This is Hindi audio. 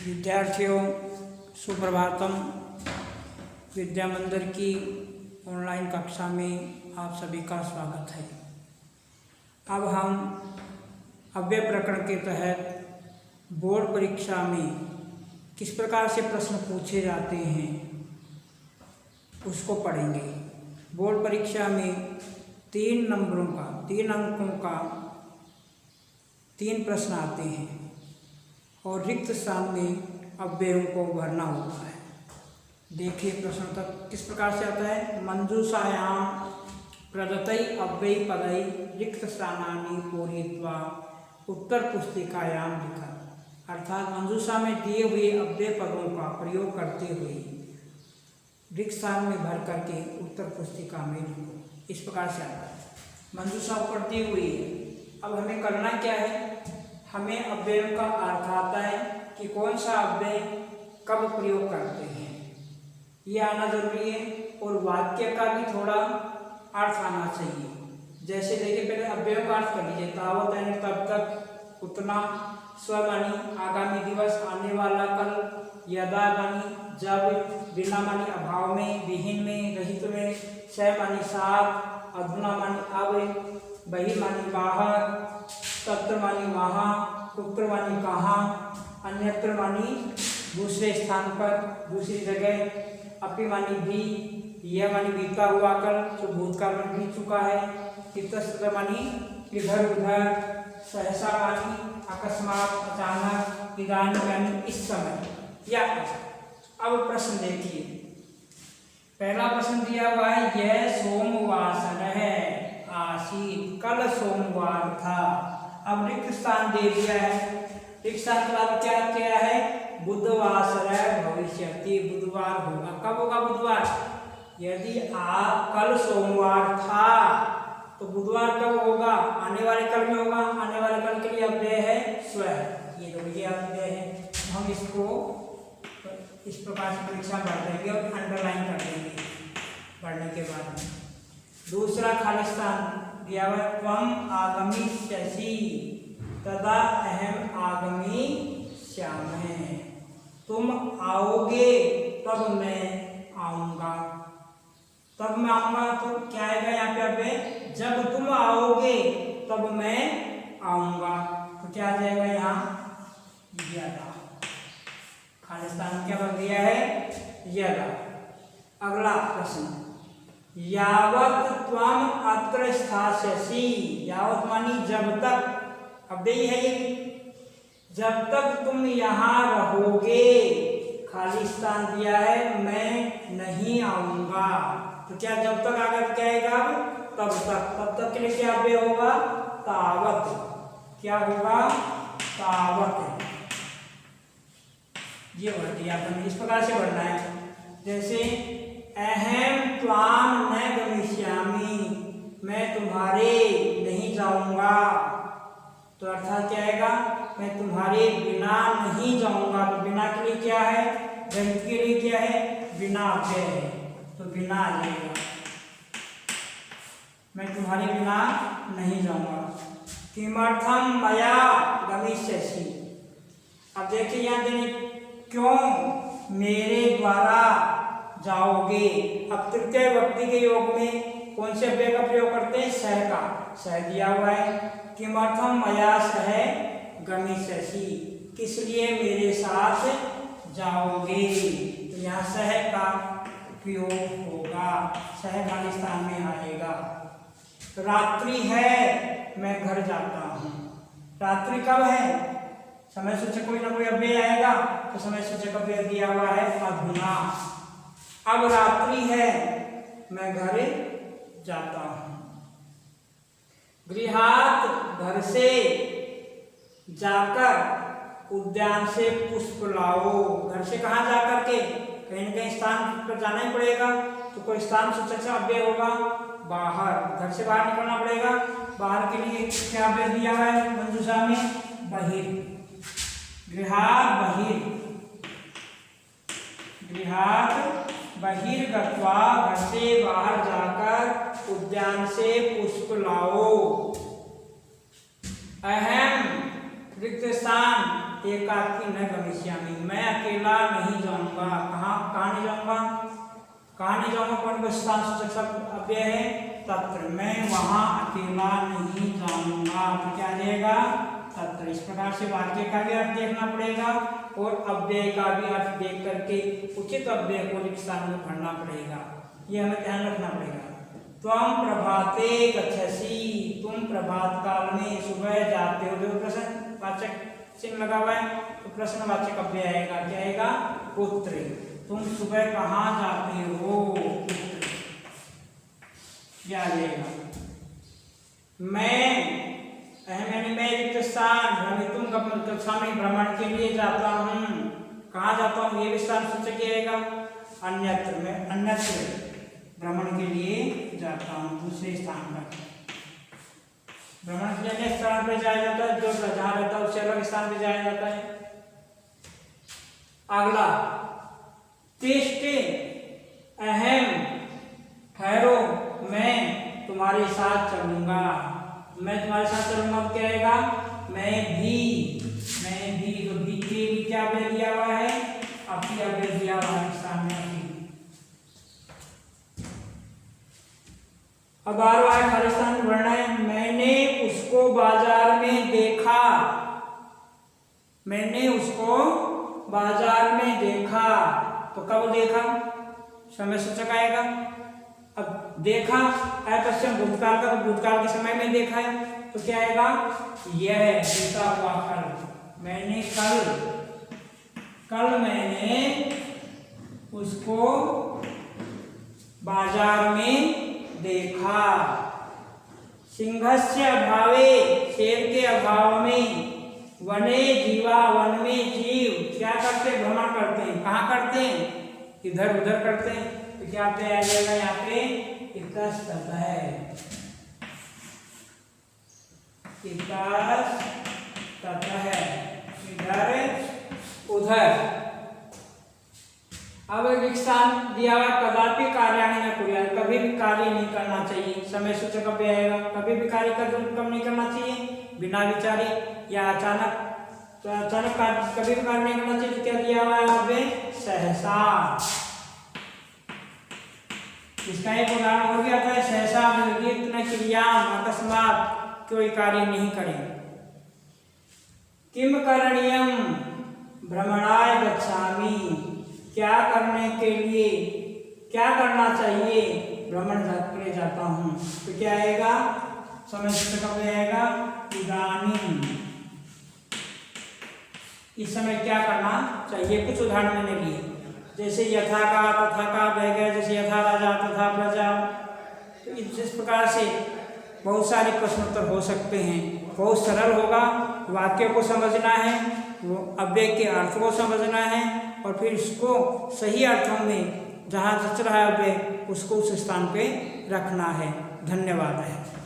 विद्यार्थियों सुप्रभातम। विद्या मंदिर की ऑनलाइन कक्षा में आप सभी का स्वागत है। अब हम अव्यय प्रकरण के तहत बोर्ड परीक्षा में किस प्रकार से प्रश्न पूछे जाते हैं उसको पढ़ेंगे। बोर्ड परीक्षा में 3 नंबरों का 3 अंकों का 3 प्रश्न आते हैं और रिक्त स्थान में अव्ययों को भरना होता है। देखिए प्रश्न तक किस प्रकार से आता है। मंजूषायां प्रदत्तै अव्ययी पदै रिक्त स्थानानि पूरयित्वा उत्तर पुस्तिकायां लिखत। अर्थात मंजूषा में दिए हुए अव्यय पदों का प्रयोग करते हुए रिक्त स्थान में भर करके उत्तर पुस्तिका में लिखो। इस प्रकार से आता है। मंजूषा ऊपर दी हुई है। अब हमें करना क्या है, हमें अव्ययों का अर्थ आता है कि कौन सा अव्यय कब प्रयोग करते हैं, ये आना जरूरी है। और वाक्य का भी थोड़ा अर्थ आना चाहिए। जैसे देखिए पहले अव्ययों का अर्थ कर लीजिए। तावत यानी तब तक, उतना, स्व मानी आगामी दिवस, आने वाला कल, यदा मानी जब, बिना मानी अभाव में, विहीन में, रहित में, सह मानी साथ, अधुना मानी अब, बहि मानी बाहर, तत्र मानी वहाँ, कुत्र मानी कहाँ, अन्यत्र मानी दूसरे स्थान पर, दूसरी जगह, अपि मानी भी, यह मानी बीता हुआ कल जो भूतकाल में बीत चुका है, इतस्त्र मानी इधर उधर, सहसा मानी अकस्मात अचानक, इदानीं यानी इस समय। या अब प्रश्न देखिए। पहला प्रश्न दिया हुआ है, यह सोमवार है आसीत, कल सोमवार था। अब रिक्त स्थान दे दिया है। रिक्त स्थान के बाद क्या है, बुधवासर भविष्यति, बुधवार होगा। कब होगा बुधवार? यदि आप कल सोमवार था तो बुधवार कब होगा? आने वाले कल में होगा। आने वाले कल के लिए अव्यय है स्व। ये तो ये अव्यय है। हम इसको इस प्रकार से परीक्षा में भर देंगे और अंडरलाइन कर देंगे पढ़ने के बाद में। दूसरा खाली स्थान दिया हुआ, त्वम आगमिष्यसि तदा अहम आगमिष्यामि। तुम आओगे तब मैं आऊँगा। तब मैं आऊँगा तो क्या आएगा यहाँ पे अव्यय? जब तुम आओगे तब मैं आऊँगा। तो क्या आ जाएगा यहाँ? यदा। खाली स्थान क्या बन गया है? यदा। अगला प्रश्न, यावत् त्वम अत्र स्थास्यसि। यावत् मानी जब तक, अव्यय है ये। जब तक तुम यहाँ रहोगे, खाली स्थान दिया है, मैं नहीं आऊँगा। तो क्या जब तक आकर क्या आएगा? तब तक। तब तक के लिए क्या अव्यय होगा? तावत। क्या होगा? तावत। ये भर दिया अपन। इस प्रकार से भरना है। जैसे अहम त्वाम न गमिष्यामि, मैं तुम्हारे नहीं जाऊंगा। तो अर्थात क्या आएगा? मैं तुम्हारे बिना नहीं जाऊंगा। तो बिना के लिए क्या है? गणित के लिए क्या है? बिना अव्यय है तो बिना आ जाएगा। मैं तुम्हारे बिना नहीं जाऊंगा। किमर्थम मया गमिष्यसि। अब देखिए यहाँ देने, क्यों मेरे द्वारा जाओगे। अब तृतीय विभक्ति के योग में कौन से अव्यय का प्रयोग करते हैं? सह का। सह दिया हुआ है। किमर्थम मया सह गमिष्यसि, किस लिए मेरे साथ जाओगे। तो यहाँ सह का उपयोग होगा। सह खाली स्थान में आएगा। रात्रि है, मैं घर जाता हूँ। रात्रि कब है? समय सूचक कोई ना कोई अव्यय आएगा। तो समय सूचक अव्यय दिया हुआ है अधुना। अब रात्रि है, मैं घर जाता हूँ। गृहात घर से, जाकर उद्यान से पुष्प लाओ। घर से कहाँ जाकर के? कहीं न कहीं स्थान पर जाना ही पड़ेगा। तो कोई स्थान सूचक से अव्यय होगा बाहर। घर से बाहर निकलना पड़ेगा। बाहर के लिए क्या अव्यय दिया है मंजूषा में? बहिर। गृहात् बहिर, गृहात् बहिर्गत्वा, घर से बाहर जाकर उद्यान से पुष्प लाओ। अहम रिक्त स्थान एकाकी न गमिष्यामि, मैं अकेला नहीं जाऊंगा। कहाँ नहीं जाऊंगा? कहाँ नहीं जाऊंगा? कौन सा स्थान सूचक शब्द अव्यय है? तत्र, मैं वहां अकेला नहीं जाऊंगा। तो क्या देगा? तत्र। इस प्रकार से वाक्य का भी अर्थ देखना पड़ेगा और अव्यय का भी अर्थ देख करके उचित अव्यय को रिक्त स्थान में भरना पड़ेगा। ये हमें ध्यान रखना पड़ेगा। त्वं प्रभाते गच्छसि, तुम प्रभात काल में सुबह जाते हो। जो प्रश्नवाचक चिन्ह लगा हुआ है तो प्रश्नवाचक अव्यय आएगा। क्या आएगा? पुत्र। तुम सुबह कहाँ जाते हो? पुत्र। क्या आ जाएगा? मैं रिक्त स्थान भ्रमितुम भ्रमण के लिए जाता हूँ। कहाँ जाता हूँ? ये भी स्थान सूचक आएगा। अन्यत्र, मैं अन्यत्र भ्रमण के लिए जाता हूँ, दूसरे स्थान पर। भ्रमण के लिए स्थान पर जाया जाता है, जो जहाँ रहता है उससे अलग स्थान पर जाया जाता है। अगला, तिष्ठे अहम, ठहरो, मैं तुम्हारे साथ चलूंगा। मैं तुम्हारे साथ चलूंगा क्या आएगा? मैं भी तो भी के भी क्या अव्यय दिया हुआ है? अपनी अव्यय दिया हुआ है सामने। अब 12वां खाली स्थान में भरना है। मैंने उसको बाजार में देखा। मैंने उसको बाजार में देखा। तो कब देखा? समय सूचक आएगा। अब देखा है पश्चिम भूतकाल का, तो भूतकाल के समय में देखा है तो क्या आएगा? यह बीता हुआ कल। मैंने कल मैंने उसको बाजार में देखा। सिंहस्य अभावे, शेर के अभाव में, वने जीवा, वन में जीव क्या करते? भ्रमण करते हैं। कहाँ करते हैं? इधर उधर करते हैं। तो क्या पे आ जाएगा यहाँ पे? इतस्ततः, इधर उधर। अब एक स्थान दिया हुआ, कदापि कार्याणि न कुर्यात्, कभी भी कार्य नहीं करना चाहिए। समय सूचक अव्यय आएगा। कभी भी कार्य कब नहीं करना चाहिए? बिना विचारे या अचानक। तो अचानक कभी भी कार्य नहीं करना चाहिए। तो क्या दिया हुआ है अव्यय? सहसा। इसका एक उदाहरण हो गया था, सहसा निर्दिष्ट न क्रिया, अकस्मात कोई कार्य नहीं करें। किम करणीयम भ्रमणाय गच्छामि, क्या करने के लिए, क्या करना चाहिए? भ्रमण के लिए जाता हूँ। तो क्या आएगा? समय सूचक कब आएगा? इदानीं। इस समय क्या करना चाहिए? कुछ उदाहरण मैंने लिए, जैसे यथा का, तथा का बह गया, जैसे यथा राजा तथा प्रजा। तो इस प्रकार से बहुत सारे प्रश्नोत्तर हो सकते हैं। बहुत सरल होगा। वाक्य को समझना है, वो अव्यय के अर्थ को समझना है और फिर इसको सही अर्थों में जहाँ रच रहा है अव्यय उसको उस स्थान पे रखना है। धन्यवाद है।